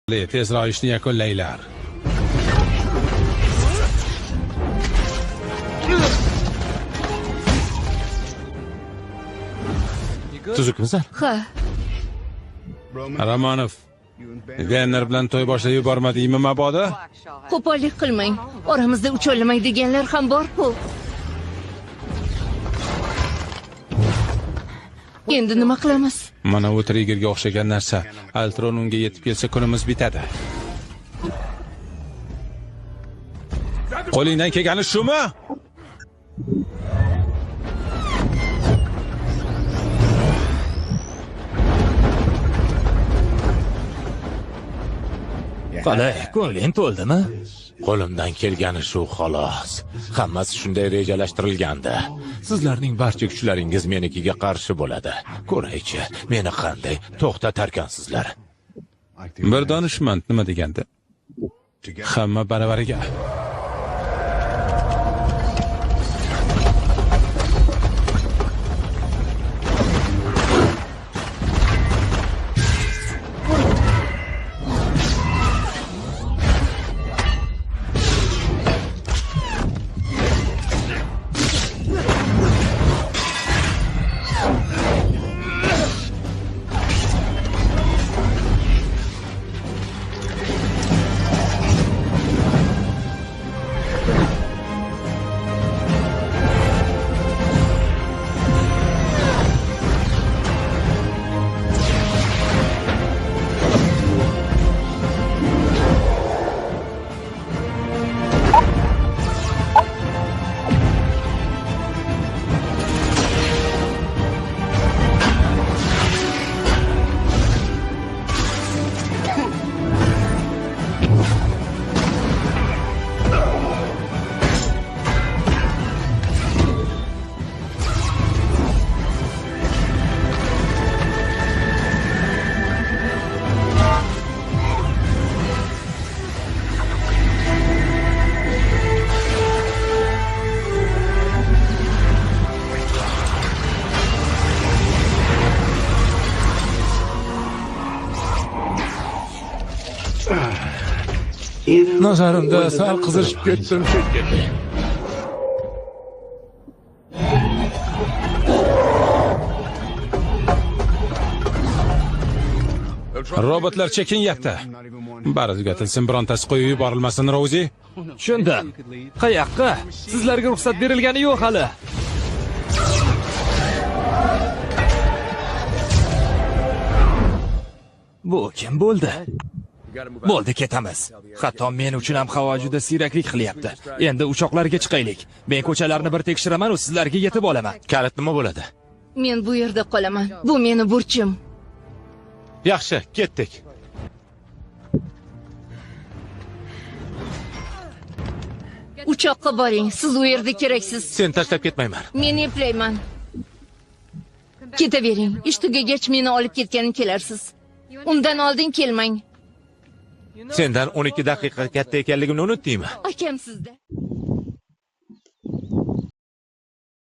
Tezroq ishni yakunlaylar. Tuzukmisan? Ha, Romanov, Venner bilan to'y boshlab yubormadingmi mabodo? qo'pollik qilmang. Oramizda uchollamay deganlar ham bor-ku. Endi nima qilamiz? Mana u triggerga o'xshagan narsa. Altron unga yetib kelsa kunimiz bitadi. Qo'lingdan kelgani shumi? Qalay, ko'ngling to'ldimi? Qo'limdan kelgani shu xolos. Hammasi shunday rejalashtirilgandi. Sizlarning barcha kuchlaringiz menikiga qarshi bo'ladi. Ko'raychi, meni qanday to'xtatarkansizlar. Bir donishmand nima degandi? Hamma baravariga. Nazarimda sal qizirishib ketdim shekilli. Robotlar chekinyapti. Bari tugatilsin, birontasi qo'yib yuborilmasin, Rozi. Tushundim. Qayoqqa? Sizlarga ruxsat berilgani yo'q hali. Bu kim bo'ldi? Bo'ldi, ketamiz. Hatto men uchun ham havo juda siyraklik qilyapti. Endi uchoqlarga chiqaylik. Men ko'chalarni bir tekshiraman, u sizlarga yetib olaman. Kalit nima bo'ladi? Men bu yerda qolaman. Bu meni burchim. Yaxshi, ketdik. Uchoqqa boring. Siz u yerda keraksiz. Sen tashlab ketmayman. Men eplayman. Ketavering. Ish tugagach meni olib ketgani kelarsiz. Undan oldin kelmang. Sendan 12 daqiqa katta ekanligimni unutdingmi? Akam sizda.